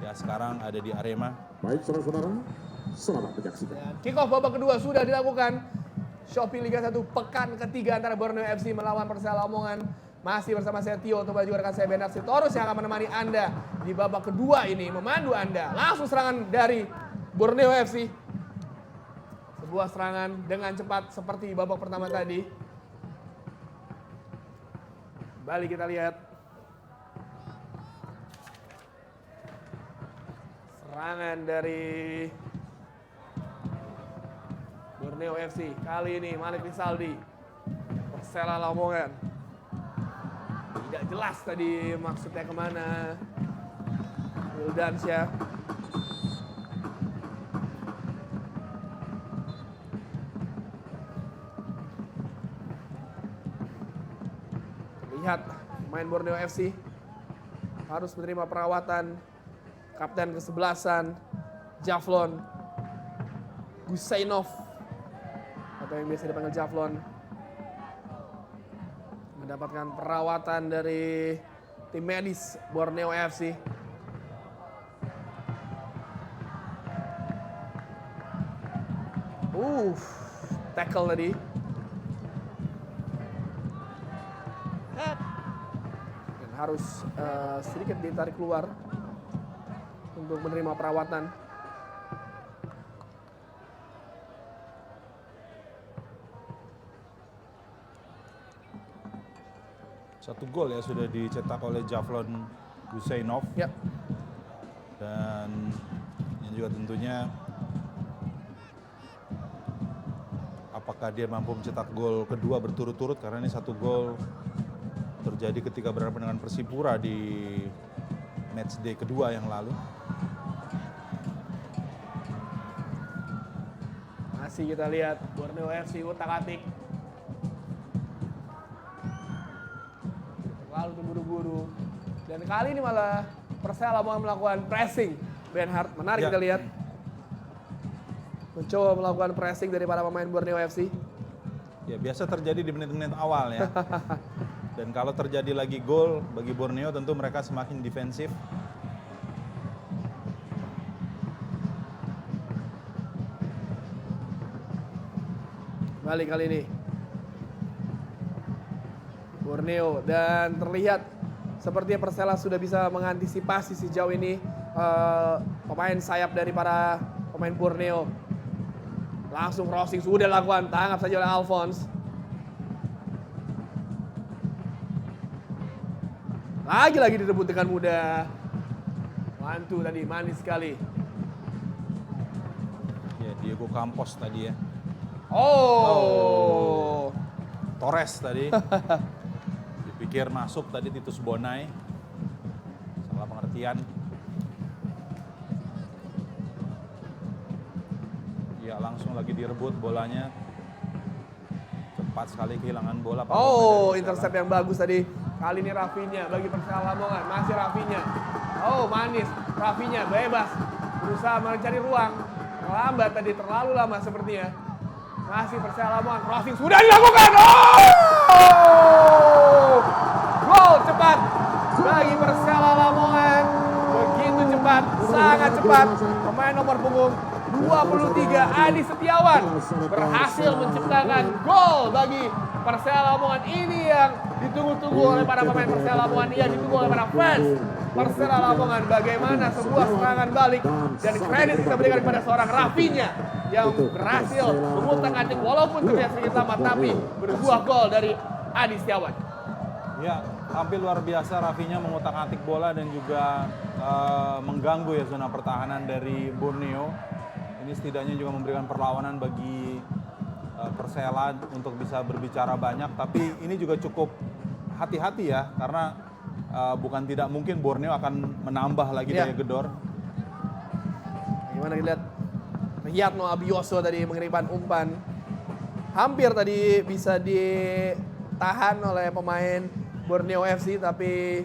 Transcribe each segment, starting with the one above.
Ya sekarang ada di Arema. Baik saudara-saudara, selamat menyaksikan. Kick off babak kedua sudah dilakukan. Shopee Liga 1 pekan ketiga antara Borneo FC melawan Persela Lamongan. Masih bersama saya Tio, untuk juga rekan saya Bernard Sitorus yang akan menemani Anda di babak kedua ini, memandu Anda. Langsung serangan dari Borneo FC. Sebuah serangan dengan cepat seperti babak pertama tadi. Kembali kita lihat. Serangan dari Borneo FC. Kali ini Malik Rizaldi. Persela Lamongan. Tidak jelas tadi maksudnya kemana. Wildansyah. Terlihat pemain Borneo FC harus menerima perawatan. Kapten ke-11 Javlon Gusainov atau yang biasa dipanggil Javlon mendapatkan perawatan dari tim medis Borneo FC. Tackle tadi. Dan harus sedikit ditarik keluar untuk menerima perawatan. Satu gol ya sudah dicetak oleh Javlon Gusainov. Ya. Dan ini juga tentunya apakah dia mampu mencetak gol kedua berturut-turut, karena ini satu gol terjadi ketika berhadapan dengan Persipura di matchday kedua yang lalu. Masih kita lihat Borneo FC utak-atik. Lalu terburu-buru. Dan kali ini malah Persela mau melakukan pressing. Benhard, menarik Ya. kita lihat. Mencoba melakukan pressing dari para pemain Borneo FC. Ya biasa terjadi di menit-menit awal ya. Dan kalau terjadi lagi gol bagi Borneo tentu mereka semakin defensif. Balik kali ini. Borneo, dan terlihat sepertinya Persela sudah bisa mengantisipasi sejauh ini pemain sayap dari para pemain Borneo. Langsung crossing sudah dilakukan, tangkap saja oleh Alphonse. Lagi-lagi direbut dengan mudah. Mantu tadi, manis sekali. Ya Diego Campos tadi ya. Torres tadi. Dipikir masuk tadi Titus Bonai. Salah pengertian. Ya langsung lagi direbut bolanya. Cepat sekali kehilangan bola. Intercept yang bagus tadi. Kali ini Rafinya bagi Persela Lamongan. Masih Rafinya. Manis. Rafinya bebas. Berusaha mencari ruang. Lambat tadi, terlalu lama sepertinya. Masih Persela Lamongan. Crossing sudah dilakukan. Gol cepat bagi Persela Lamongan. Begitu cepat, sangat cepat. Pemain nomor punggung 23 Adi Setiawan berhasil menciptakan gol bagi Persela Lamongan. Ini yang ditunggu-tunggu oleh para pemain Persela Lamongan, yang ditunggu oleh para fans Persela Lamongan. Bagaimana sebuah serangan balik, dan kredit kita berikan kepada seorang Rafinya yang berhasil mengutak-atik walaupun terlihat sedikit lama, tapi berbuah gol dari Adi Setiawan. Ya, tampil luar biasa Rafinya mengutak-atik bola dan juga mengganggu ya zona pertahanan dari Borneo. Ini setidaknya juga memberikan perlawanan bagi Persela untuk bisa berbicara banyak, tapi ini juga cukup hati-hati ya, karena bukan tidak mungkin Borneo akan menambah lagi daya gedor. Gimana dilihat Riyadno Abioso tadi mengirimkan umpan. Hampir tadi bisa ditahan oleh pemain Borneo FC, tapi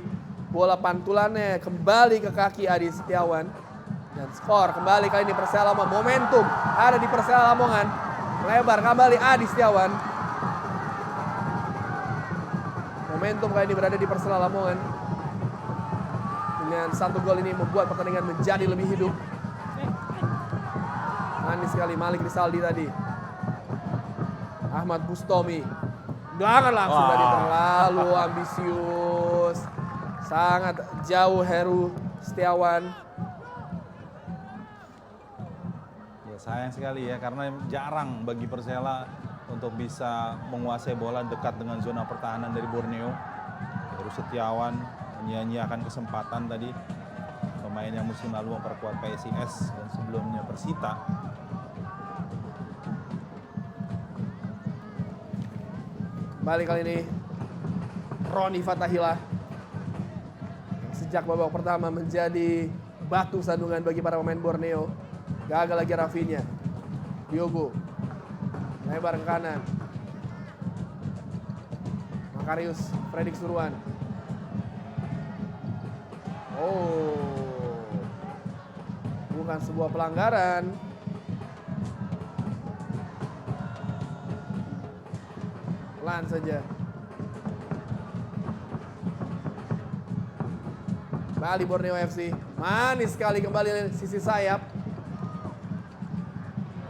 bola pantulannya kembali ke kaki Adi Setiawan. Dan skor kembali kali ini Persela Lamongan. Momentum ada di Persela Lamongan. Lebar kembali Adi Setiawan. Momentum kali ini berada di Persela Lamongan. Dengan 1 gol ini membuat pertandingan menjadi lebih hidup. Manis sekali Malik Rizaldi tadi. Ahmad Bustomi. Jangan langsung tadi, terlalu ambisius. Sangat jauh Heru Setiawan. Ya, sayang sekali ya, karena jarang bagi Persela untuk bisa menguasai bola dekat dengan zona pertahanan dari Borneo. Heru Setiawan menyia-nyiakan kesempatan tadi, pemain yang musim lalu memperkuat PSIS dan sebelumnya Persita. Kembali kali ini Roni Fatahillah yang sejak babak pertama menjadi batu sandungan bagi para pemain Borneo. Gagal lagi Rafinha. Diogo lebar ke kanan. Makarius Fredrik Suruan. Oh, bukan sebuah pelanggaran. Pelan saja. Kembali Borneo FC. Manis sekali kembali sisi sayap.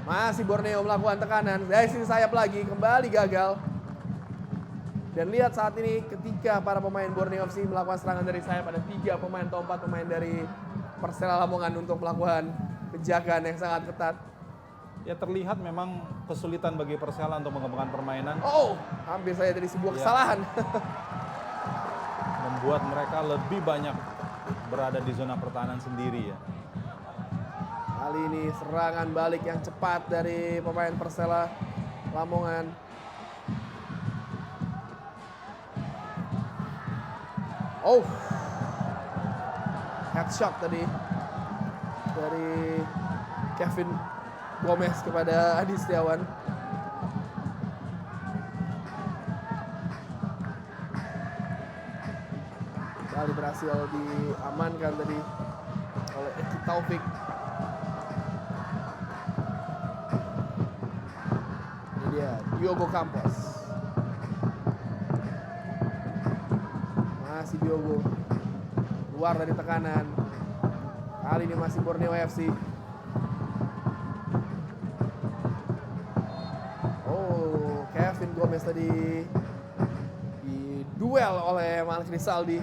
Masih Borneo melakukan tekanan. Dari sisi sayap lagi. Kembali gagal. Dan lihat saat ini ketika para pemain Borneo FC melakukan serangan dari sayap, ada 3 pemain atau 4 pemain dari Persela Lamongan untuk melakukan penjagaan yang sangat ketat. Ya, terlihat memang kesulitan bagi Persela untuk mengembangkan permainan. Oh, hampir saja dari sebuah kesalahan. Membuat mereka lebih banyak berada di zona pertahanan sendiri ya. Kali ini serangan balik yang cepat dari pemain Persela Lamongan. Oh, headshot tadi dari Kevin Gomez kepada Adi Setiawan. Kali berhasil diamankan tadi oleh Eki Taufik. Ini dia Diogo Campos. Masih Diogo keluar dari tekanan. Kali ini masih Borneo FC. Oh, Kevin Gomez tadi diduel oleh Malik Rizaldi.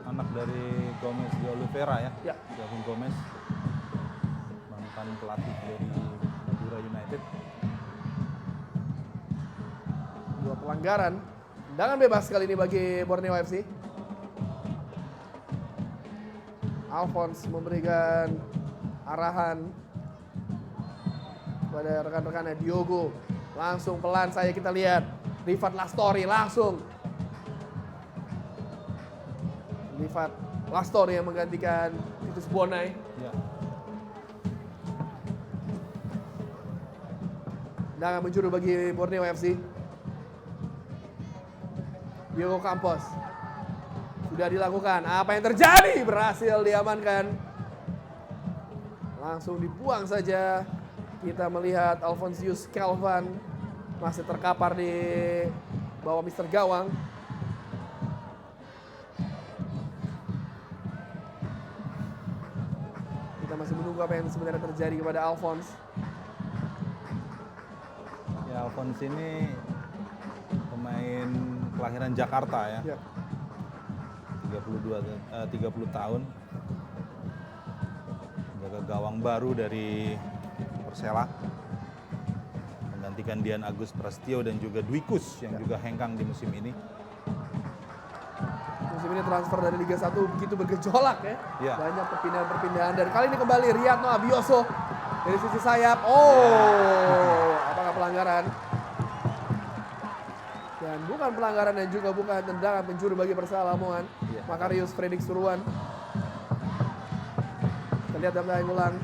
Anak dari Gomez de Oliveira ya. Ya. Kevin Gomez, mantan pelatih dari Madura United. 2 pelanggaran. Tendangan bebas kali ini bagi Borneo FC. Alphonse memberikan arahan kepada rekan-rekannya. Diogo langsung pelan saya kita lihat. Rifat Lastori langsung. Rifat Lastori yang menggantikan Titus Bonai. Ya. Tendangan menjuru bagi Borneo FC. Diogo Campos sudah dilakukan. Apa yang terjadi? Berhasil diamankan. Langsung dibuang saja. Kita melihat Alfonsius Kelvan masih terkapar di bawah Mr. Gawang. Kita masih menunggu apa yang sebenarnya terjadi kepada Alphonse. Ya, Alphonse ini pemain kelahiran Jakarta ya. 30 tahun. Jaga gawang baru dari Persela. Menggantikan Dian Agus Prasetyo dan juga Dwikus yang juga hengkang di musim ini. Musim ini transfer dari Liga 1 begitu bergejolak ya. Ya. Banyak perpindahan-perpindahan. Dan kali ini kembali Riyadno Abioso dari sisi sayap. Oh, apakah pelanggaran? Dan bukan pelanggaran dan juga bukan tendangan penjuru bagi Persela Lamongan. Iya. Makarius Fredrik Suruan. Kita lihat dalam tayang ulang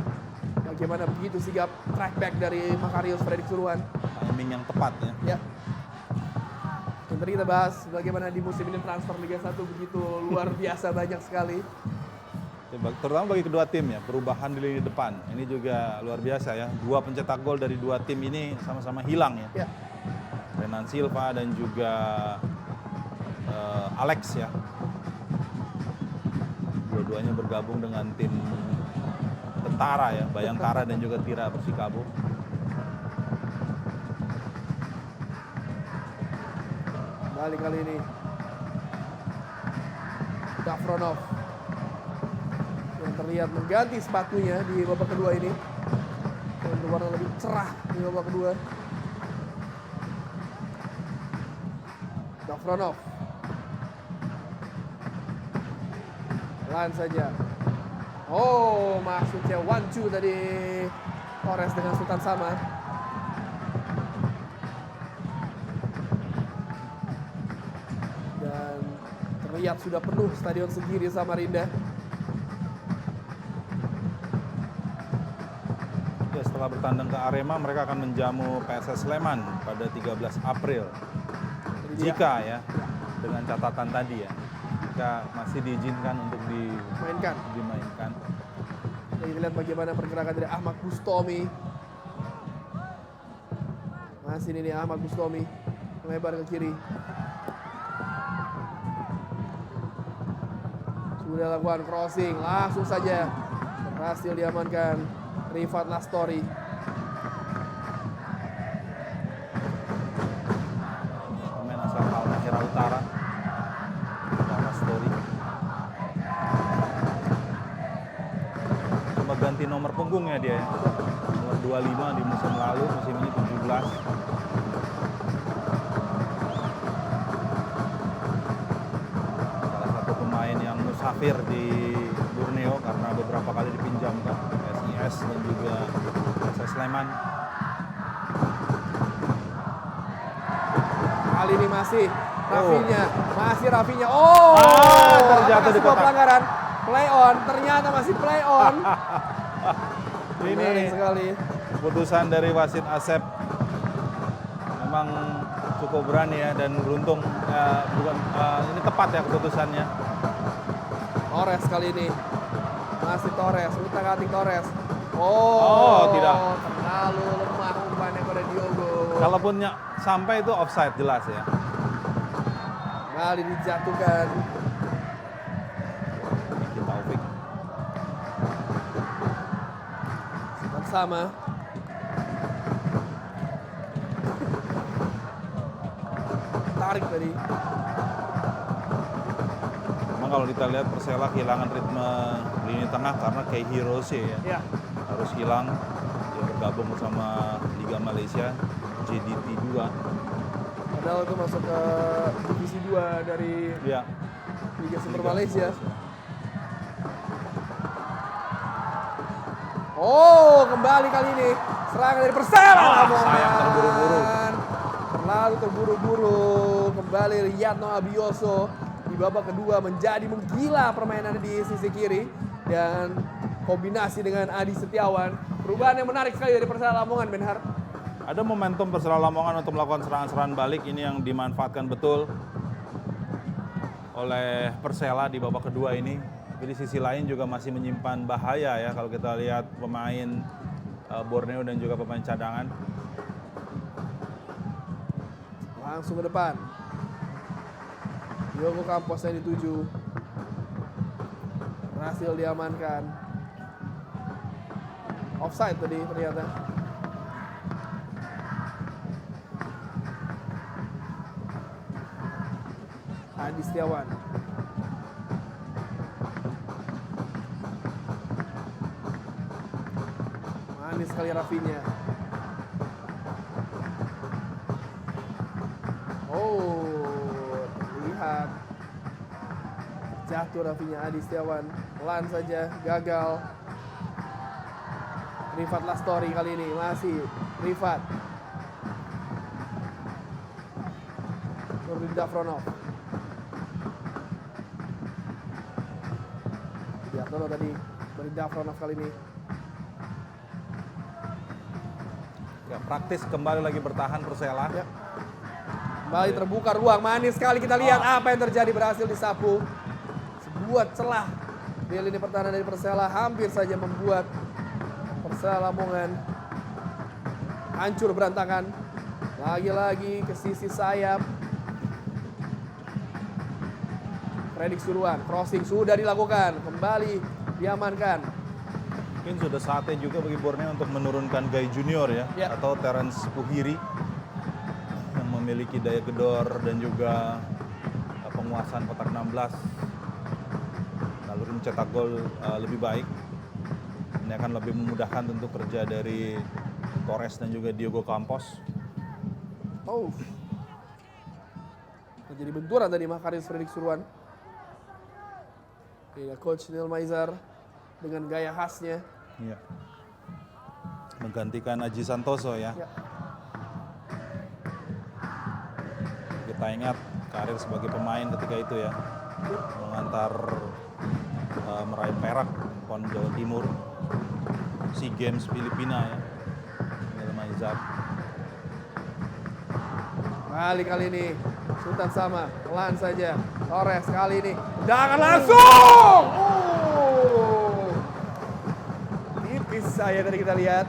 bagaimana begitu sigap track back dari Makarius Fredrik Suruan. Timing yang tepat ya. Ya. Dan tadi kita bahas bagaimana di musim ini transfer Liga 1 begitu luar biasa banyak sekali. Terutama bagi kedua tim ya, perubahan di lini depan. Ini juga luar biasa ya. 2 pencetak gol dari 2 tim ini sama-sama hilang ya. Ya. Renan Silva dan juga Alex ya. Keduanya bergabung dengan tim Tentara ya, Bayangkara dan juga Tira Persikabo. Kembali kali ini Gavronov yang terlihat mengganti sepatunya di babak kedua ini dan berwarna lebih cerah di babak kedua. Gavronov pelan saja. Oh, masuknya 1-2 tadi Torres dengan Sultan Sama. Dan terlihat sudah penuh Stadion Segiri Samarinda. Ya, setelah bertandang ke Arema, mereka akan menjamu PSS Sleman pada 13 April. Jika ya, dengan catatan tadi ya, jika masih diizinkan untuk dimainkan. Kita lihat bagaimana pergerakan dari Ahmad Bustomi. Masih ini Ahmad Bustomi melebar ke kiri. Sudah lakukan crossing, langsung saja berhasil diamankan Rifat Lastori. Pemain asal Halmahera Utara, Lastori. Coba ganti nomor punggungnya dia ya. Nomor 25 di musim lalu, musim ini 17. Salah satu pemain yang musafir di Borneo karena beberapa kali dipinjamkan SIS dan juga PSS Sleman. Kali ini masih Rafinya. Oh, terjatuh di sebuah kotak. pelanggaran. Play on, ternyata masih play on. Ini Menarik sekali. keputusan dari wasit Asep memang cukup berani ya dan beruntung. Ini tepat ya keputusannya. Torres kali ini. Masih Torres, utak-atik Torres. Oh, tidak. Terlalu lemah umpannya pada Diogo. Kalaupun sampai itu offside jelas ya. Kali dijatuhkan. Niki Taufik. Sama. Tarik tadi. Memang kalau kita lihat Persela kehilangan ritme lini tengah karena Kei Hirose ya. Harus hilang. Dia bergabung bersama Liga Malaysia JDT 2. Padahal itu masuk ke divisi 2 dari Ya. Liga Super Malaysia. Oh, kembali kali ini serangan dari Persela. Sayang terburu-buru. Terlalu terburu-buru. Kembali Riyadno Abioso di babak kedua menjadi menggila permainannya di sisi kiri dan kombinasi dengan Adi Setiawan. Perubahan yang menarik sekali dari Persela Lamongan, Benhar. Ada momentum Persela Lamongan untuk melakukan serangan-serangan balik ini yang dimanfaatkan betul oleh Persela di babak kedua ini. Tapi di sisi lain juga masih menyimpan bahaya ya kalau kita lihat pemain Borneo dan juga pemain cadangan. Langsung ke depan. Diogo Campos yang dituju. Berhasil diamankan. Offside tadi ternyata. Adi Setiawan. Manis sekali Rafinya. Oh, terlihat jatuh Rafinya. Adi Setiawan pelan saja, gagal. Rifat Lastori kali ini masih Rifat. Nurdin Gavronov. Diartono tadi dari Gavronov kali ini. Ya, praktis kembali lagi bertahan Persela. Ya. Kembali terbuka ruang, manis sekali kita lihat apa yang terjadi, berhasil disapu. Sebuah celah di lini pertahanan dari Persela hampir saja membuat Persela Lamongan hancur berantakan. Lagi-lagi ke sisi sayap. Fredrik Suruan, crossing sudah dilakukan, kembali diamankan. Mungkin sudah saatnya juga bagi Borneo untuk menurunkan Guy Junior ya, Ya. atau Terence Puhiri yang memiliki daya gedor dan juga penguasaan kotak 16, lalu mencetak gol lebih baik. Ini akan lebih memudahkan tentu kerja dari Torres dan juga Diogo Campos. Oh, terjadi benturan tadi Makaris Fredrik Suruan. Iya, Coach Neil Maizar dengan gaya khasnya. Iya. Menggantikan Aji Santoso ya. Ya. Kita ingat karir sebagai pemain ketika itu ya, mengantar meraih perak PON Jawa Timur, SEA Games Filipina ya, Neil Maizar. Kali ini Sultan sama, pelan saja. Torres kali ini tendangan langsung. Tipis saya tadi kita lihat.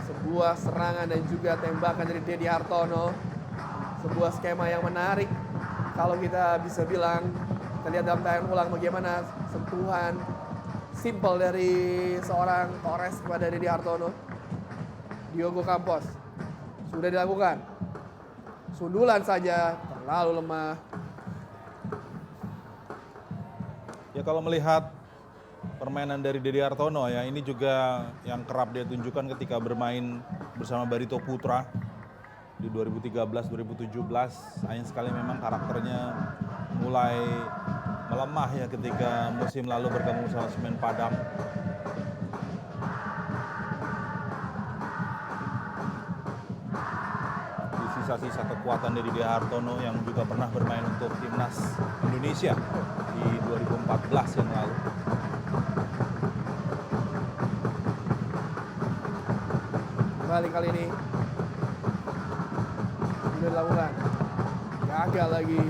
Sebuah serangan dan juga tembakan dari Dedi Hartono. Sebuah skema yang menarik. Kalau kita bisa bilang, kita lihat dalam tayangan ulang bagaimana sentuhan simple dari seorang Torres kepada Dedi Hartono. Diogo Campos sudah dilakukan. Sundulan saja, terlalu lemah. Ya kalau melihat permainan dari Dedi Hartono ya, ini juga yang kerap dia tunjukkan ketika bermain bersama Barito Putra di 2013-2017. Sayang sekali memang karakternya mulai melemah ya ketika musim lalu bergabung bersama Semen Padang. Di sisa-sisa kekuatan dari Dedi Hartono yang juga pernah bermain untuk timnas Indonesia di 2014 yang lalu. Kali ini sudah dilakukan. Gagal lagi.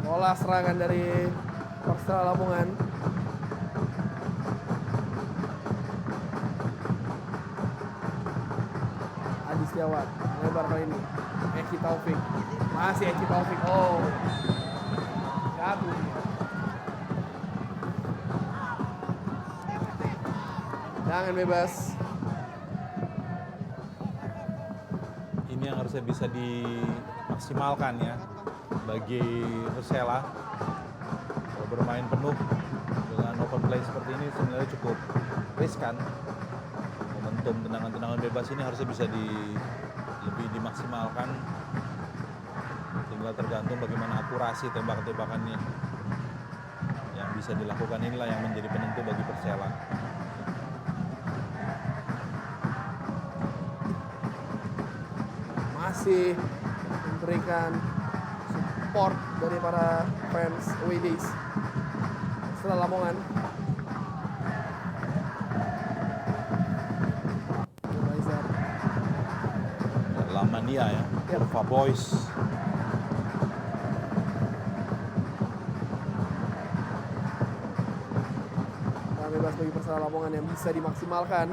Bola serangan dari Persela Lamongan. Adi Setiawan lebar kali ini. Eki Taufik. Masih Eki Taufik. Oh. Jatuh dia. Jangan bebas. Ini yang harusnya bisa dimaksimalkan ya bagi Persela. Kalau bermain penuh dengan open play seperti ini sebenarnya cukup riskan. Momentum tendangan-tendangan bebas ini harusnya bisa lebih dimaksimalkan. Tinggal tergantung bagaimana akurasi tembak-tembakannya yang bisa dilakukan, inilah yang menjadi penentu bagi Persela. Masih memberikan support dari para fans away days Persela Lamongan. Maizar. Lamania ya, Urfa Boys. Nah, bebas bagi Persela Lamongan yang bisa dimaksimalkan.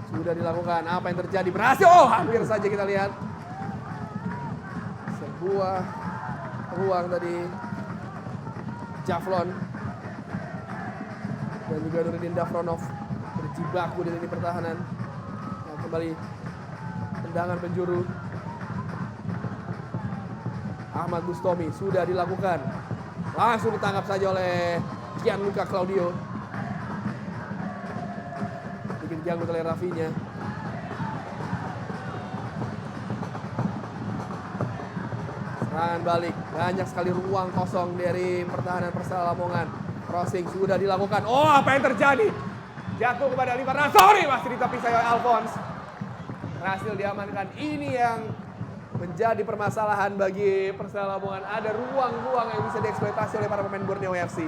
Sudah dilakukan. Apa yang terjadi? Berhasil. Oh, hampir saja kita lihat. Sebuah peluang dari Javlon. Dan juga Nuruddin Dafronov berjibaku di lini pertahanan. Yang kembali tendangan penjuru. Ahmad Bustomi sudah dilakukan. Langsung ditangkap saja oleh Gianluca Claudio. Bikin janggut oleh Rafinya. Serangan balik. Banyak sekali ruang kosong dari pertahanan Persela Lamongan. Crossing sudah dilakukan. Oh, apa yang terjadi? Jatuh kepada Livar Nasori. Masih ditepis oleh Alphonse. Berhasil diamankan. Ini yang menjadi permasalahan bagi Persela Lamongan. Ada ruang-ruang yang bisa dieksploitasi oleh para pemain Borneo FC.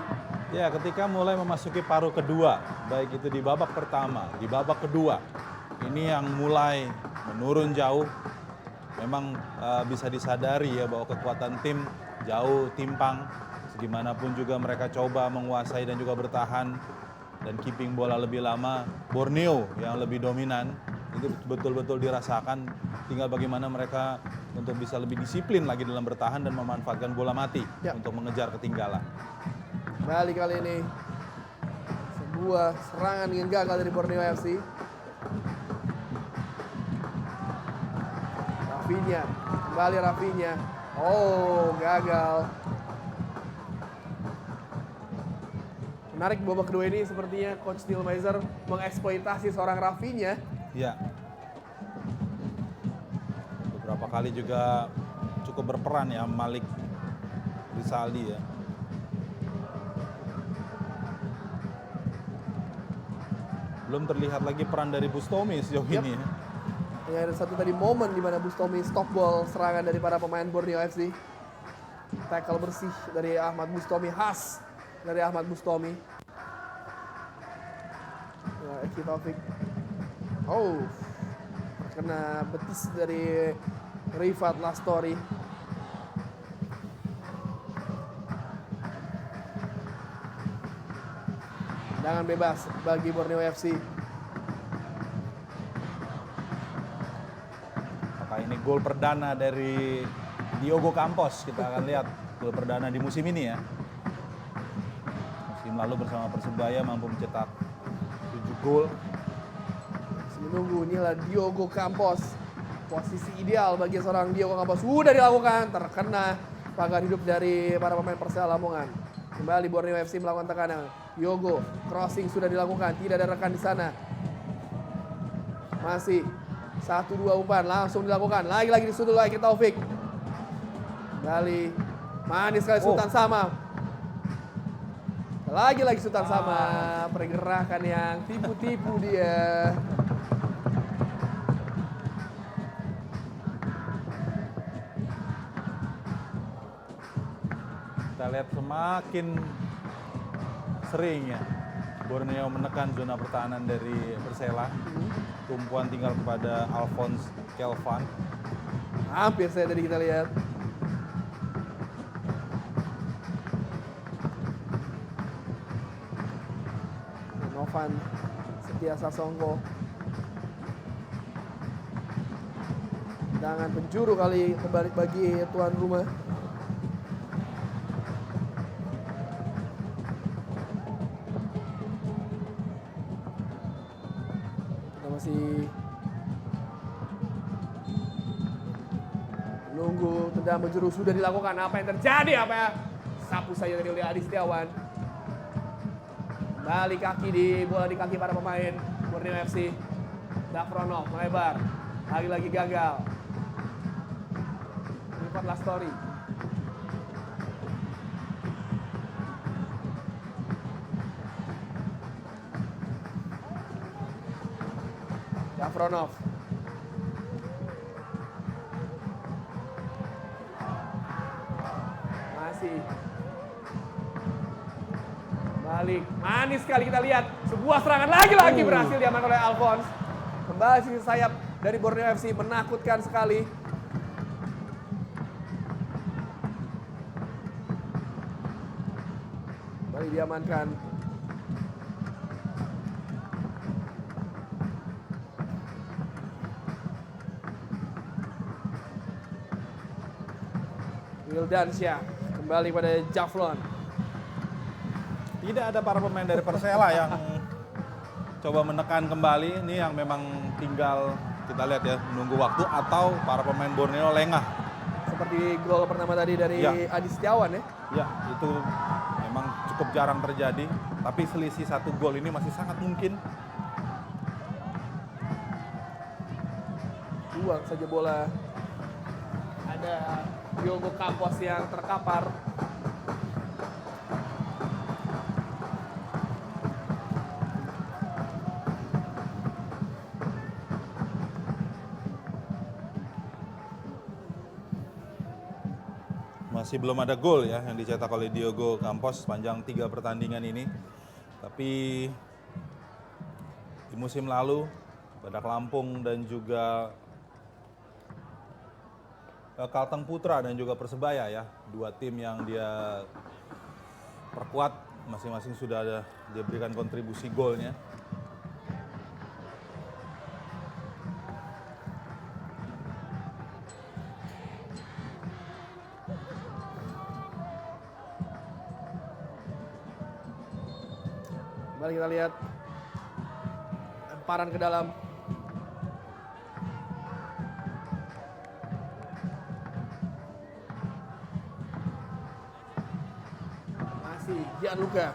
Ya, ketika mulai memasuki paruh kedua, baik itu di babak pertama, di babak kedua, ini yang mulai menurun jauh. Memang bisa disadari ya bahwa kekuatan tim jauh timpang. Segimanapun juga mereka coba menguasai dan juga bertahan dan keeping bola lebih lama, Borneo yang lebih dominan. Itu betul-betul dirasakan, tinggal bagaimana mereka untuk bisa lebih disiplin lagi dalam bertahan dan memanfaatkan bola mati untuk mengejar ketinggalan. Kembali kali ini sebuah serangan yang gagal dari Borneo FC. Rafinha, kembali Rafinha. Oh, gagal. Menarik babak kedua ini sepertinya Coach Neil Maizer mengeksploitasi seorang Rafinha. Ya. Beberapa kali juga cukup berperan ya Malik Rizaldi ya. Belum terlihat lagi peran dari Bustomi sejauh ini ya. Ya, ada satu tadi momen di mana Bustomi stop ball serangan dari para pemain Borneo FC. Tackle bersih dari Ahmad Bustomi, khas dari Ahmad Bustomi. Nah, Eki Taufik. Oh, kena betis dari Rifat Lastori. Tendangan bebas bagi Borneo FC. Apakah ini gol perdana dari Diogo Campos? Kita akan lihat gol perdana di musim ini ya. Musim lalu bersama Persebaya mampu mencetak 7 gol. Menunggu, inilah Diogo Campos. Posisi ideal bagi seorang Diogo Campos sudah dilakukan, terkena pagar hidup dari para pemain Persela Lamongan. Kembali Borneo FC melakukan tekanan. Diogo, crossing sudah dilakukan, tidak ada rekan di sana. Masih 1-2 umpan langsung dilakukan. Lagi-lagi di sudut lagi Taufik. Kembali manis sekali Sultan Sama. Lagi-lagi Sultan Sama, pergerakan yang tipu-tipu dia. Kita lihat semakin sering ya Borneo menekan zona pertahanan dari Persela. Tumpuan tinggal kepada Alphonse Kelvan. Hampir saya tadi kita lihat. Novan Setia Sasongko. Tendangan penjuru kali kembali bagi tuan rumah. Kita masih menunggu tendangan penjuru sudah dilakukan. Apa yang terjadi? Apa ya? Sapu saja tadi oleh Adi Setiawan. Kembali kaki di bola di kaki para pemain Borneo FC. Dafronov melebar. Lagi-lagi gagal. Rifat Lastori. Dafronov. Masih. Balik. Manis sekali kita lihat. Sebuah serangan lagi-lagi berhasil diamankan oleh Alphonse. Kembali sisi sayap dari Borneo FC menakutkan sekali. Kembali diamankan. Wildansyah kembali pada Javlon. Tidak ada para pemain dari Persela yang coba menekan kembali. Ini yang memang tinggal kita lihat ya, menunggu waktu atau para pemain Borneo lengah. Seperti gol pertama tadi dari Adi Setiawan ya. Ya, itu memang cukup jarang terjadi. Tapi selisih 1 gol ini masih sangat mungkin. Buang saja bola. Ada Diogo Campos yang terkapar. Masih belum ada gol ya yang dicetak oleh Diogo Campos sepanjang 3 pertandingan ini. Tapi di musim lalu Badak Lampung dan juga Kalteng Putra dan juga Persebaya ya, 2 tim yang dia perkuat, masing-masing sudah ada dia berikan kontribusi golnya. Kembali kita lihat lemparan ke dalam. Masih Gianluca.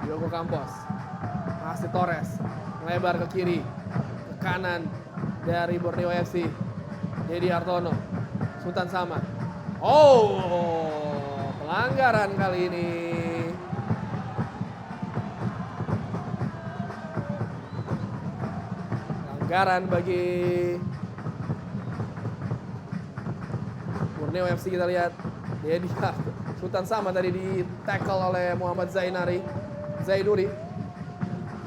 Diogo Campos. Masih Torres. Melebar ke kiri. Ke kanan dari Borneo FC. Dedi Hartono. Sultan Sama. Oh, pelanggaran kali ini. Pelanggaran bagi Borneo FC, kita lihat. Dedi Sultan Sama tadi di tackle oleh Muhammad Zainuri.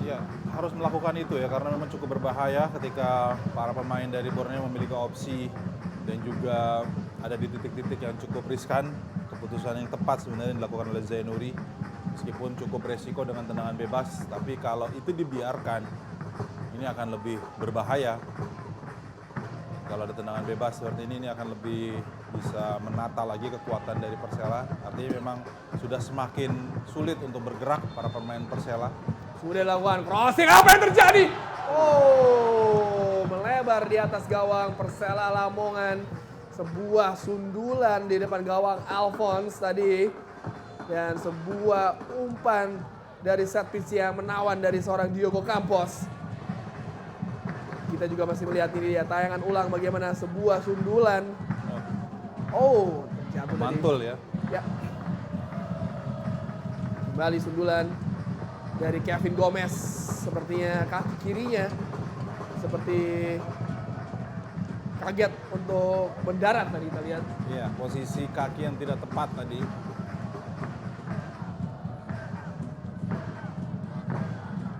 Iya, harus melakukan itu ya karena memang cukup berbahaya ketika para pemain dari Borneo memiliki opsi dan juga ada di titik-titik yang cukup riskan. Keputusan yang tepat sebenarnya dilakukan oleh Zainuri meskipun cukup resiko dengan tendangan bebas, tapi kalau itu dibiarkan ini akan lebih berbahaya. Kalau ada tendangan bebas seperti ini akan lebih bisa menata lagi kekuatan dari Persela. Artinya memang sudah semakin sulit untuk bergerak para pemain Persela. Sudah dilakukan crossing, apa yang terjadi? Oh, melebar di atas gawang Persela Lamongan. Sebuah sundulan di depan gawang Alphonse tadi. Dan sebuah umpan dari set piece yang menawan dari seorang Diogo Campos. Kita juga masih melihat ini ya, tayangan ulang bagaimana sebuah sundulan. Oh, terjatuh tadi. Mantul ya. Ya. Kembali sundulan dari Kevin Gomez. Sepertinya kaki kirinya seperti kaget untuk mendarat tadi kita lihat. Iya, posisi kaki yang tidak tepat tadi.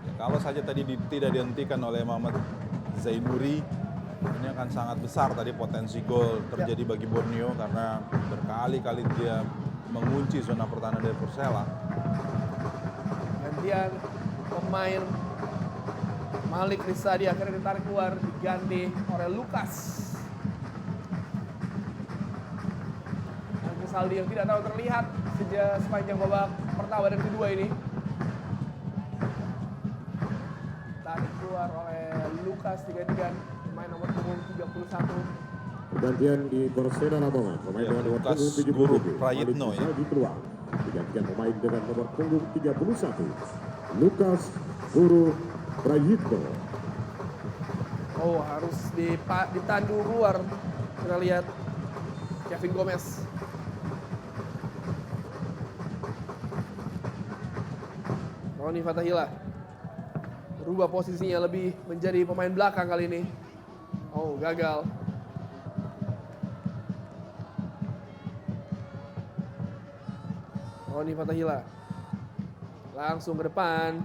Ya, kalau saja tadi tidak dihentikan oleh Muhammad Zainuri, ini akan sangat besar tadi potensi gol terjadi bagi Borneo karena berkali-kali dia mengunci zona pertahanan dari Persela. Gantian pemain Malik Rizadi akhirnya ditarik keluar, diganti oleh Lukas. Agus Saldi yang tidak tahu terlihat sejak sepanjang babak pertama dan kedua ini. Tarik keluar oleh Lukas, digantikan pemain nomor punggung 31. Pergantian di Persela Lamongan, pemain Ya, dengan nomor Lukas punggung Guru 37, Prayitno Malik ya. Rizaldi keluar. Digantikan pemain dengan nomor punggung 31, Lukas Guru Prayitno. Oh, harus ditandu keluar. Kita lihat Kevin Gomez. Roni Fatahila berubah posisinya lebih menjadi pemain belakang kali ini. Oh, gagal. Roni Fatahila langsung ke depan.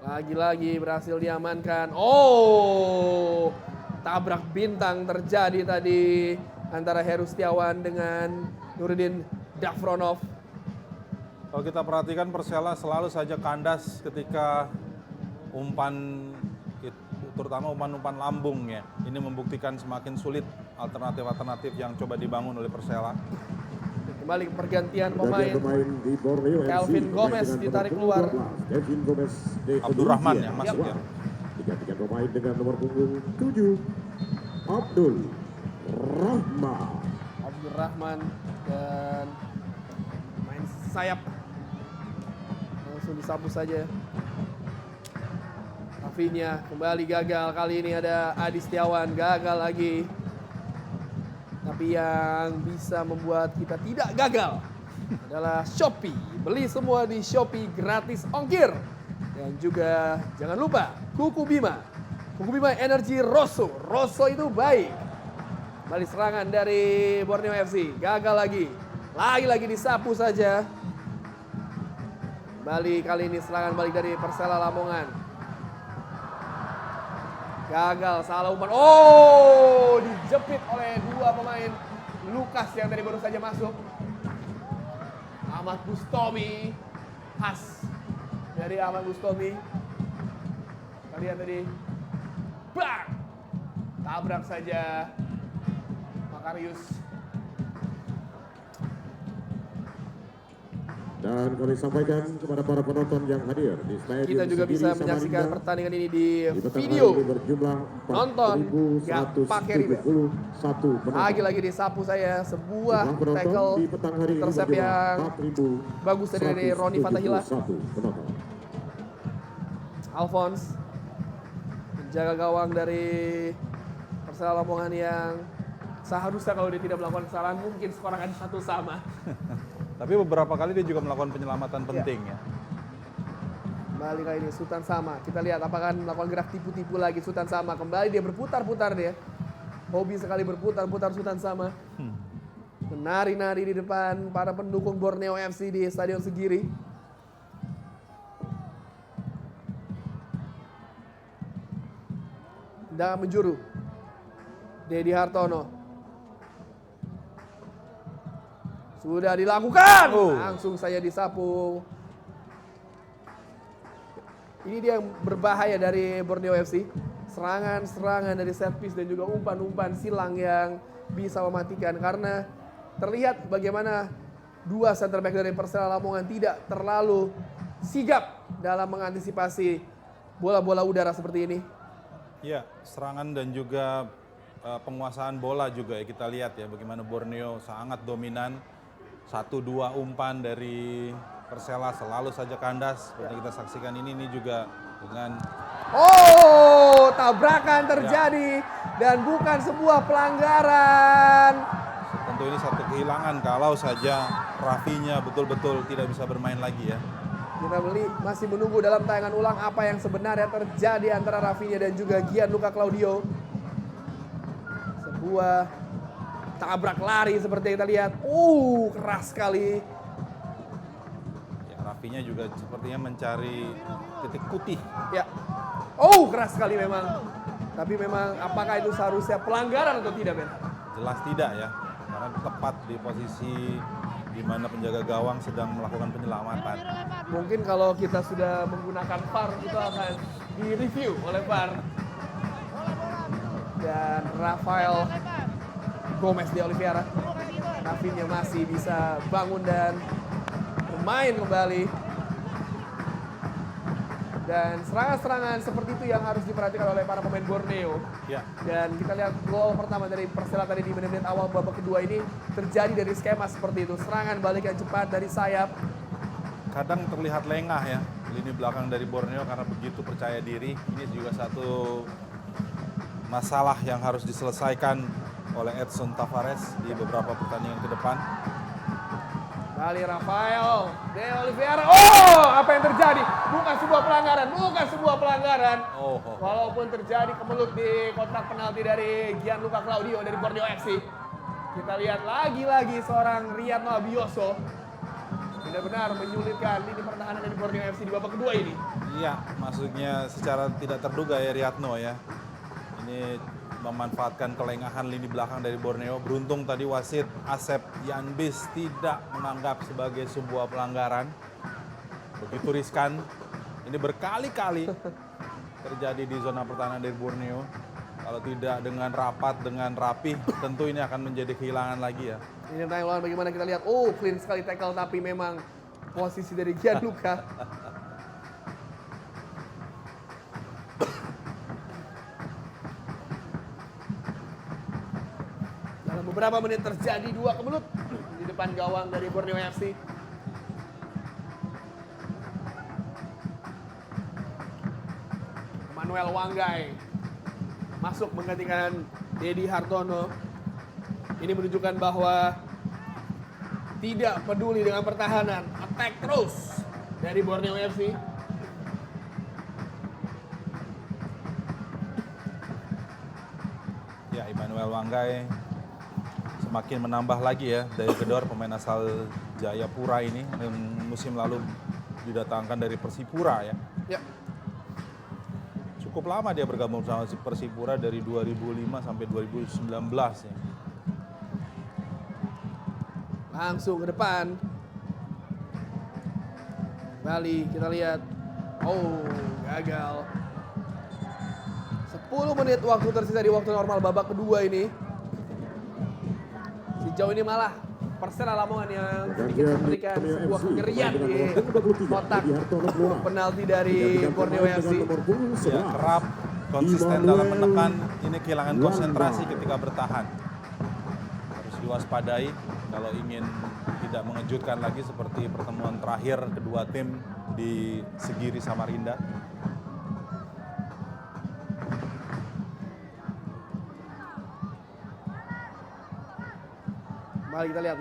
Lagi-lagi berhasil diamankan. Oh, tabrak bintang terjadi tadi antara Heru Setiawan dengan Nuruddin Dafronov. Kalau kita perhatikan Persela selalu saja kandas ketika umpan, terutama umpan-umpan lambung ya. Ini membuktikan semakin sulit alternatif-alternatif yang coba dibangun oleh Persela. Kembali ke pergantian Pergantian pemain. di Borneo FC, Kelvin pemain Gomez dengan ditarik nomor keluar. 12, Kelvin Gomez de Abdurrahman Olimpia. yang masuk ya. Digantikan pemain dengan nomor punggung 7, Abdul Rahman. Abdul Rahman dan main sayap. Langsung disapu saja. Rafinha kembali gagal. Kali ini ada Adi Setiawan, gagal lagi. Tapi yang bisa membuat kita tidak gagal adalah Shopee. Beli semua di Shopee gratis ongkir. Dan juga jangan lupa Kuku Bima. Kuku Bima Energi Rosso. Rosso itu baik. Kembali serangan dari Borneo FC. Gagal lagi. Lagi-lagi disapu saja. Kembali kali ini serangan balik dari Persela Lamongan. Gagal, salah umpan. Oh, dijepit oleh dua pemain. Lukas yang tadi baru saja masuk. Ahmad Bustomi. Khas dari Ahmad Bustomi. Kalian tadi. Bang! Tabrak saja Makarius. Dan kami sampaikan kepada para penonton yang hadir di stadion Kita juga bisa Sendiri menyaksikan Samarinda. pertandingan ini di Di petang video. hari ini berjumlah Nonton nggak pakai ribet. 4.171 penonton. Lagi-lagi disapu saya sebuah Jumlah penonton tackle di petang hari ini intercept berjumlah yang bagus dari Roni Fatahila. 4.171 penonton. Alphonse menjaga gawang dari Persela Lamongan yang seharusnya kalau dia tidak melakukan kesalahan mungkin skor akan 1 sama. Tapi beberapa kali dia juga melakukan penyelamatan penting ya. Kembali kali ini Sultan Sama. Kita lihat apakah melakukan gerak tipu-tipu lagi Sultan Sama. Kembali dia berputar-putar dia. Hobi sekali berputar-putar Sultan Sama. Menari-nari di depan para pendukung Borneo FC di Stadion Segiri. Dan menjuru. Dedi Hartono. Sudah dilakukan. Langsung saya disapu. Ini dia yang berbahaya dari Borneo FC. Serangan-serangan dari set piece dan juga umpan-umpan silang yang bisa mematikan. Karena terlihat bagaimana dua center back dari Persela Lamongan tidak terlalu sigap dalam mengantisipasi bola-bola udara seperti ini. Ya, serangan dan juga penguasaan bola juga ya kita lihat ya bagaimana Borneo sangat dominan. 1-2 umpan dari Persela selalu saja kandas. Seperti kita saksikan ini juga dengan tabrakan terjadi dan bukan sebuah pelanggaran. tentu ini satu kehilangan kalau saja Rafinya betul-betul tidak bisa bermain lagi ya. Kita masih menunggu dalam tayangan ulang apa yang sebenarnya terjadi antara Rafinya dan juga Gianluca Claudio. Sebuah tabrak lari seperti yang kita lihat. Keras sekali. Ya, Rafinya juga sepertinya mencari titik putih. Ya. Keras sekali memang. Tapi memang apakah itu seharusnya pelanggaran atau tidak, Ben? Jelas tidak ya. Karena tepat di posisi di mana penjaga gawang sedang melakukan penyelamatan. Mungkin kalau kita sudah menggunakan VAR itu akan direview oleh VAR. Dan Rafael Gomez de Oliveira. Rafinha masih bisa bangun dan bermain kembali. Dan serangan-serangan seperti itu yang harus diperhatikan oleh para pemain Borneo. Ya. Dan kita lihat gol pertama dari Persela tadi di menit-menit awal babak kedua ini terjadi dari skema seperti itu. Serangan balik yang cepat dari sayap. Kadang terlihat lengah ya lini belakang dari Borneo karena begitu percaya diri. Ini juga satu masalah yang harus diselesaikan oleh Edson Tavares di beberapa pertandingan ke depan. Kali Rafael de Oliveira. Apa yang terjadi? Bukan sebuah pelanggaran. Walaupun terjadi kemelut di kotak penalti dari Gianluca Claudio dari Borneo FC. Kita lihat lagi-lagi seorang Riyadno Abioso benar-benar menyulitkan lini pertahanan dari Borneo FC di babak kedua ini. Iya, maksudnya secara tidak terduga ya Riyadno ya. Ini memanfaatkan kelengahan lini belakang dari Borneo. Beruntung tadi wasit Asep Yanbis tidak menganggap sebagai sebuah pelanggaran. Begitu riskan. Ini berkali-kali terjadi di zona pertahanan dari Borneo. Kalau tidak dengan rapat, dengan rapih, tentu ini akan menjadi kehilangan lagi ya. Ini tayang lawan bagaimana kita lihat. Clean sekali tackle tapi memang posisi dari Gianluca. Beberapa menit terjadi dua kemelut di depan gawang dari Borneo FC. Manuel Wanggai masuk menggantikan Dedi Hartono. Ini menunjukkan bahwa tidak peduli dengan pertahanan, attack terus dari Borneo FC. Ya, Immanuel Wanggai semakin menambah lagi ya dari gedor pemain asal Jayapura ini yang musim lalu didatangkan dari Persipura ya. Ya. Cukup lama dia bergabung sama Persipura dari 2005 sampai 2019 ya. Langsung ke depan. Kembali kita lihat. Gagal. menit waktu tersisa di waktu normal babak kedua ini. Sejauh ini malah Persela Lamongan yang sedikit memberikan sebuah kengerian di kotak penalti dari Borneo FC. Ya, kerap konsisten dalam menekan, ini kehilangan konsentrasi ketika bertahan. Harus diwaspadai kalau ingin tidak mengejutkan lagi seperti pertemuan terakhir kedua tim di Segiri Samarinda. Mari kita lihat.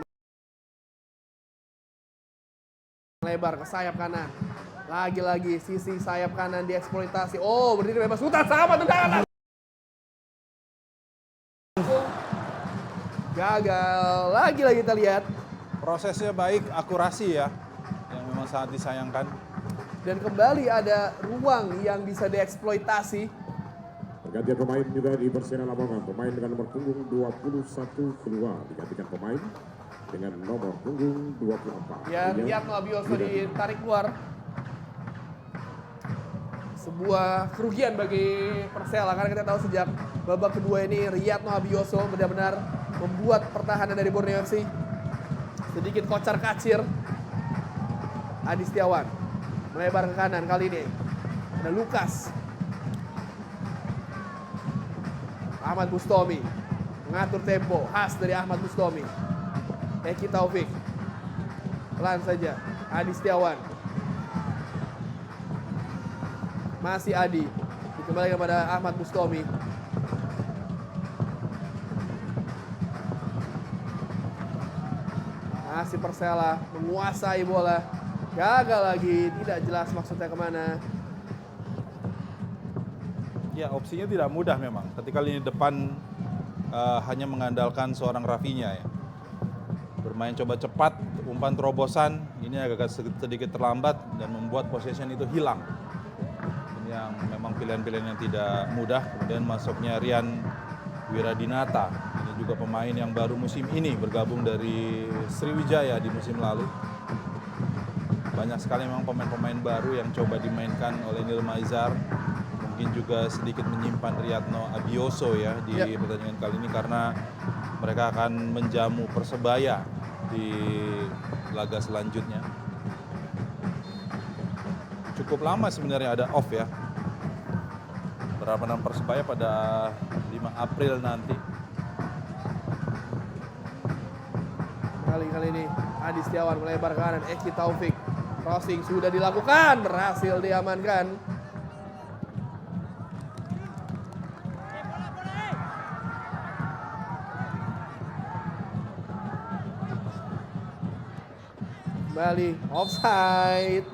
Lebar ke sayap kanan. Lagi-lagi sisi sayap kanan dieksploitasi. Oh, berdiri bebas. Hutan sama tendangan. Gagal. Lagi-lagi kita lihat. Prosesnya baik, akurasi ya, yang memang sangat disayangkan. Dan kembali ada ruang yang bisa dieksploitasi. Pergantian pemain juga di Persela Lamongan. Pemain dengan nomor punggung 21 keluar. Digantikan pemain dengan nomor punggung 24. Ya, Riyadno Abioso ditarik keluar. Sebuah kerugian bagi Persela karena kita tahu sejak babak kedua ini Riyadno Abioso benar-benar membuat pertahanan dari Borneo FC sedikit kocar-kacir. Adi Setiawan melebar ke kanan kali ini. Ada Lukas. Ahmad Bustomi mengatur tempo khas dari Ahmad Bustomi. Eki Taufik. Pelan saja. Adi Setiawan. Masih Adi. Dikembalikan kepada Ahmad Bustomi. Masih Persela menguasai bola. Gagal lagi. Tidak jelas maksudnya kemana. Ya, opsinya tidak mudah memang. Ketika lini depan hanya mengandalkan seorang Rafinya ya. Bermain coba cepat, umpan terobosan, ini agak sedikit terlambat dan membuat possession itu hilang. Ini yang memang pilihan-pilihan yang tidak mudah. Kemudian masuknya Rian Wiradinata, ini juga pemain yang baru musim ini bergabung dari Sriwijaya di musim lalu. Banyak sekali memang pemain-pemain baru yang coba dimainkan oleh Nil Maizar. Mungkin juga sedikit menyimpan Riyadno Abioso ya di pertandingan kali ini karena mereka akan menjamu Persebaya di laga selanjutnya. Cukup lama sebenarnya ada off ya. Berhadapan Persebaya pada 5 April nanti. Kali ini Adi Setiawan melebar ke kanan. Eki Taufik. Crossing sudah dilakukan. Berhasil diamankan. Kembali offside.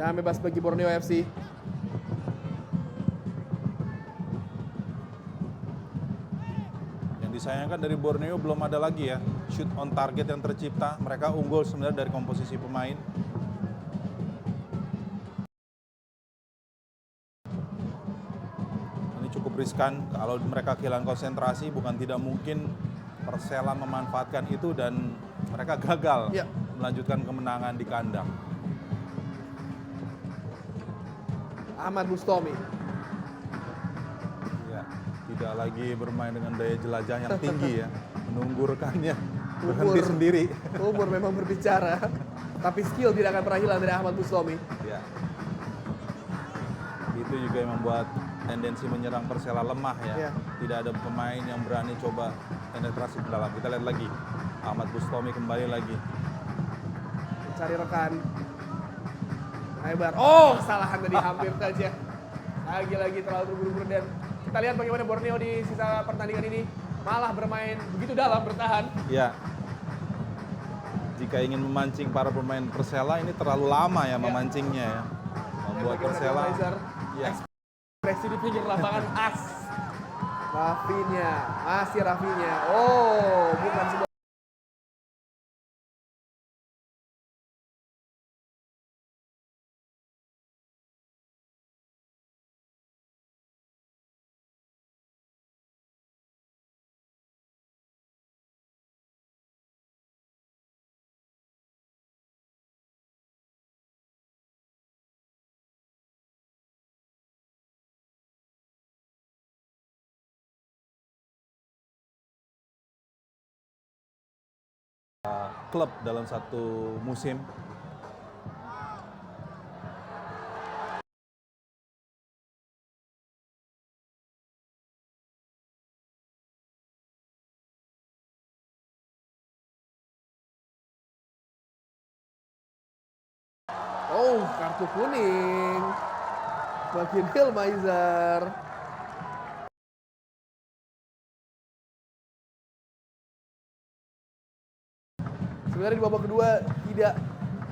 Dan bebas bagi Borneo FC. Yang disayangkan dari Borneo belum ada lagi ya shoot on target yang tercipta. Mereka unggul sebenarnya dari komposisi pemain. Ini cukup riskan. Kalau mereka kehilangan konsentrasi, bukan tidak mungkin Persela memanfaatkan itu dan mereka gagal melanjutkan kemenangan di kandang. Ahmad Bustomi. Ya, tidak lagi bermain dengan daya jelajah yang tinggi ya. Menunggu rekannya berhenti sendiri. Umur memang berbicara. Tapi skill tidak akan pernah hilang dari Ahmad Bustomi. Ya. Itu juga yang membuat tendensi menyerang Persela lemah ya. Tidak ada pemain yang berani coba penetrasi ke dalam. Kita lihat lagi. Ahmad Bustomi kembali lagi. Cari rekan. Lebar. Oh, kesalahan tadi hampir saja. Lagi-lagi terlalu terburu-buru dan kita lihat bagaimana Borneo di sisa pertandingan ini malah bermain begitu dalam, bertahan. Ya. Jika ingin memancing para pemain Persela ini terlalu lama ya memancingnya ya. Membuat Persela ekspresi di pinggir lapangan as. Rafinya, masih Rafinya. Oh, bukan sebuah klub dalam satu musim. Oh, kartu kuning bagi Neil Maizer. Sebenarnya di babak kedua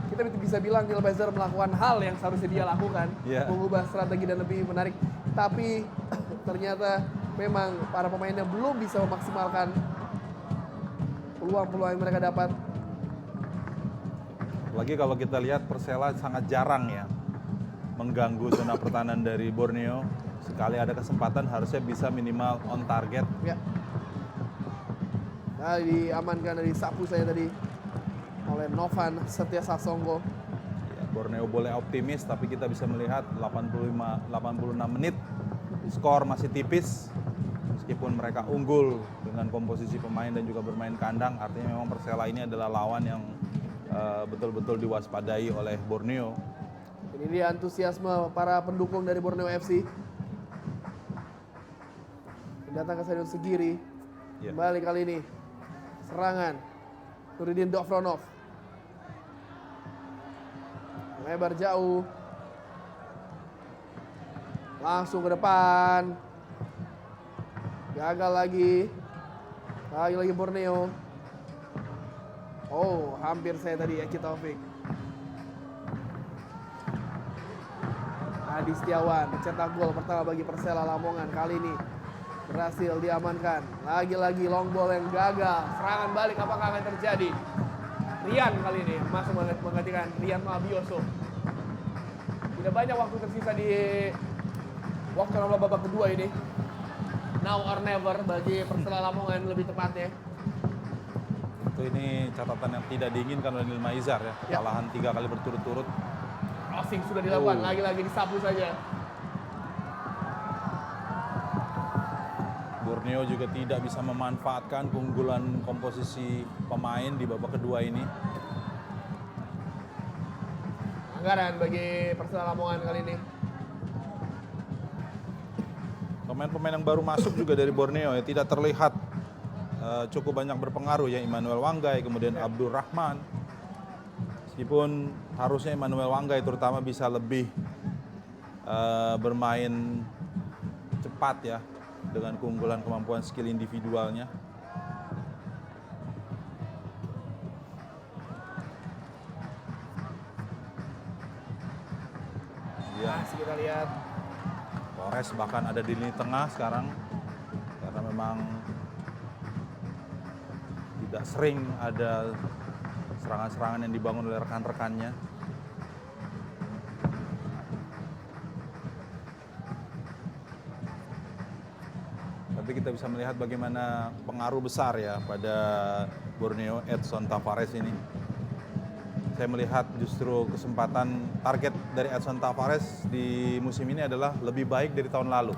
kita bisa bilang Neil Maizer melakukan hal yang seharusnya dia lakukan, mengubah strategi dan lebih menarik. Tapi ternyata memang para pemainnya belum bisa memaksimalkan peluang-peluang yang mereka dapat. Lagi kalau kita lihat Persela sangat jarang ya mengganggu zona pertahanan dari Borneo. Sekali ada kesempatan harusnya bisa minimal on target. Ya. Nah, diamankan dari sapu saya tadi oleh Novan Setia Sasongko. Ya, Borneo boleh optimis, tapi kita bisa melihat 86 menit skor masih tipis. Meskipun mereka unggul dengan komposisi pemain dan juga bermain kandang, artinya memang Persela ini adalah lawan yang betul-betul diwaspadai oleh Borneo. Ini dia antusiasme para pendukung dari Borneo FC. Datang ke Stadion Segiri. Ya. Kembali kali ini. Serangan. Nuridin Dovronov. Lebar jauh. Langsung ke depan. Gagal lagi. Lagi Borneo. Oh, hampir saya tadi Eki Taufik. Adi Setiawan mencetak gol pertama bagi Persela Lamongan. Kali ini berhasil diamankan. Lagi-lagi long ball yang gagal. Serangan balik apakah akan terjadi? Rian kali ini masuk menggantikan Rian Mabioso. Tidak banyak waktu tersisa di waktu babak kedua ini. Now or never bagi Persela Lamongan lebih tepatnya. Ini catatan yang tidak diinginkan oleh Neil Maizer ya. Kekalahan 3 kali berturut-turut. Crossing sudah dilakukan, lagi-lagi disapu saja. Borneo juga tidak bisa memanfaatkan keunggulan komposisi pemain di babak kedua ini. Anggaran bagi Persela Lamongan kali ini. Pemain-pemain yang baru masuk juga dari Borneo ya tidak terlihat cukup banyak berpengaruh ya. Emmanuel Wanggai, kemudian Abdul Rahman. Meskipun harusnya Emmanuel Wanggai terutama bisa lebih bermain cepat ya dengan keunggulan kemampuan skill individualnya. Masih kita lihat. Torres bahkan ada di lini tengah sekarang karena memang tidak sering ada serangan-serangan yang dibangun oleh rekan-rekannya. Tapi kita bisa melihat bagaimana pengaruh besar ya pada Borneo Edson Tavares ini. Saya melihat justru kesempatan target dari Edson Tavares di musim ini adalah lebih baik dari tahun lalu.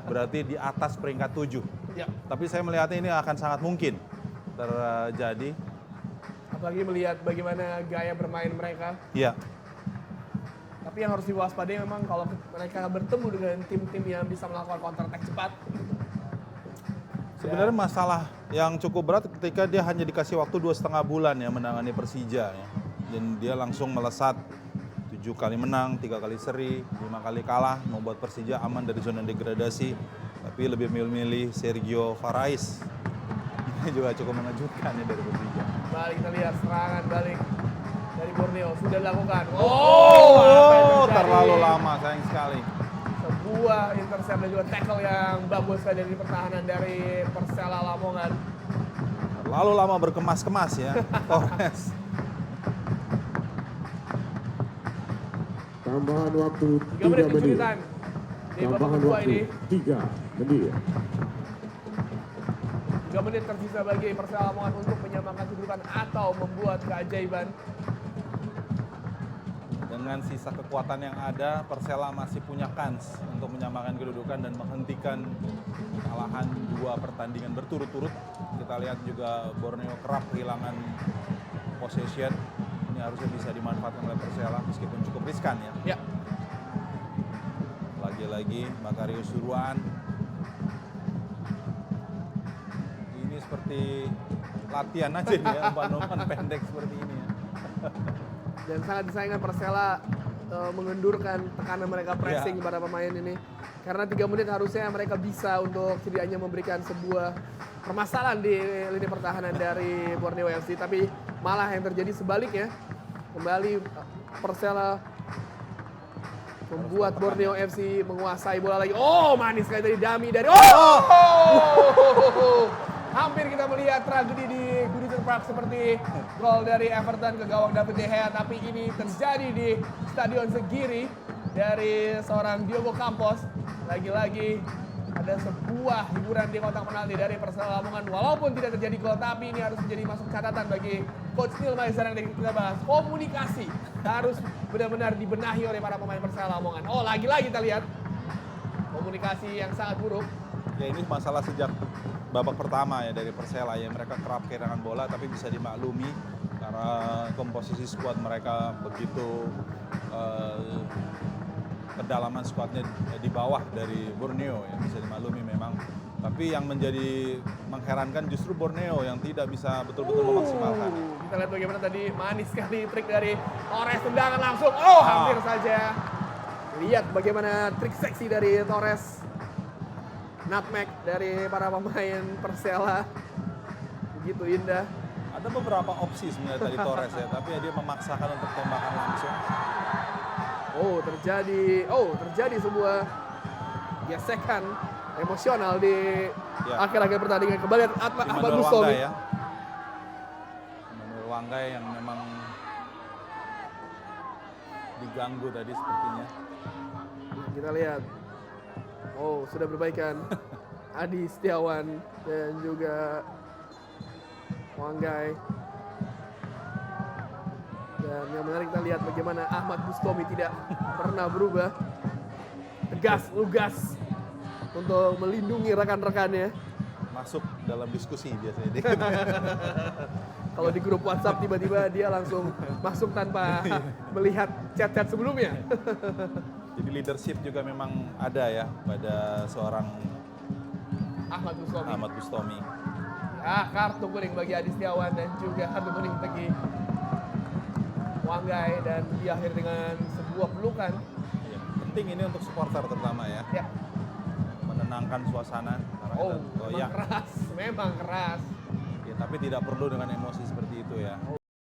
Berarti di atas peringkat 7. Ya. Tapi saya melihatnya ini akan sangat mungkin terjadi. Apalagi melihat bagaimana gaya bermain mereka. Iya. Tapi yang harus diwaspadai memang kalau mereka bertemu dengan tim-tim yang bisa melakukan counter attack cepat. Sebenarnya masalah yang cukup berat ketika dia hanya dikasih waktu 2,5 bulan ya menangani Persija ya. Dan dia langsung melesat 7 kali menang, 3 kali seri, 5 kali kalah, membuat Persija aman dari zona degradasi. Tapi lebih milih Sergio Farais. Ini juga cukup mengejutkan ya dari Persija. Balik kita lihat serangan balik dari Borneo sudah dilakukan. Terlalu lama, sayang sekali. Sebuah intercept dan juga tackle yang bagus dari pertahanan dari Persela Lamongan. Terlalu lama berkemas-kemas ya, Torres. Tambahan waktu 3 menit 3 menit. kesulitan di babak Tambahan kedua waktu ini. 3 menit. 3 menit tersisa bagi Persela Lamongan untuk menyamakan kedudukan atau membuat keajaiban. Dengan sisa kekuatan yang ada, Persela masih punya kans untuk menyamakan kedudukan dan menghentikan kekalahan 2 pertandingan berturut-turut. kita lihat juga Borneo kerap kehilangan possession. Ini harusnya bisa dimanfaatkan oleh Persela meskipun cukup riskan ya. Ya, Lagi-lagi Makario Suruan. Ini seperti latihan aja nih ya, umpan-umpan pendek seperti ini ya. dan sangat disayangkan Persela mengendurkan tekanan mereka pressing Ya. pada pemain ini. Karena 3 menit harusnya mereka bisa untuk setidaknya memberikan sebuah permasalahan di lini pertahanan dari Borneo FC. Tapi malah yang terjadi sebaliknya. Kembali Persela membuat Borneo FC menguasai bola lagi. Oh, manis sekali tadi dummy dari hampir kita melihat tragedi di Goodison Park seperti gol dari Everton ke gawang David De Gea, tapi ini terjadi di Stadion Segiri dari seorang Diogo Campos. Lagi-lagi ada sebuah hiburan di kotak penalti dari Persela Lamongan. Walaupun tidak terjadi gol, tapi ini harus menjadi masuk catatan bagi Coach Neil Maizer yang kita bahas. Komunikasi harus benar-benar dibenahi oleh para pemain Persela Lamongan. Oh, lagi-lagi kita lihat komunikasi yang sangat buruk. Ya ini masalah sejak babak pertama ya dari Persela ya, mereka kerap kehilangan bola tapi bisa dimaklumi karena komposisi skuad mereka begitu kedalaman skuadnya di bawah dari Borneo ya, bisa dimaklumi memang. Tapi yang menjadi mengherankan justru Borneo yang tidak bisa betul-betul memaksimalkan. Kita lihat bagaimana tadi manis sekali trik dari Torres, tendangan langsung. Oh, hampir saja. Lihat bagaimana trik seksi dari Torres. Nutmeg dari para pemain Persela. Begitu indah. Ada beberapa opsi sebenarnya tadi Torres ya, tapi ya dia memaksakan untuk tembakan langsung. Terjadi sebuah gesekan emosional di akhir-akhir pertandingan. Kembali Ahmad Immanuel Bustomi. Wanggai ya. Immanuel Wanggai yang memang diganggu tadi sepertinya. Kita lihat. Oh, sudah berbaikan. Adi Setiawan dan juga Wanggai. Dan yang menarik kita lihat bagaimana Ahmad Bustomi tidak pernah berubah. Tegas, lugas untuk melindungi rekan-rekannya. Masuk dalam diskusi biasanya dia. Kalau di grup WhatsApp tiba-tiba dia langsung masuk tanpa melihat chat-chat sebelumnya. Jadi leadership juga memang ada ya pada seorang Ahmad Bustomi. Ahmad Bustomi. Kartu kuning bagi Adi Setiawan dan juga kartu kuning bagi Wanggai, dan diakhiri dengan sebuah pelukan. Ya, penting ini untuk supporter terutama ya. Ya. Menenangkan suasana. Karena Oh, kita goyah. memang keras. Ya, tapi tidak perlu dengan emosi seperti itu ya.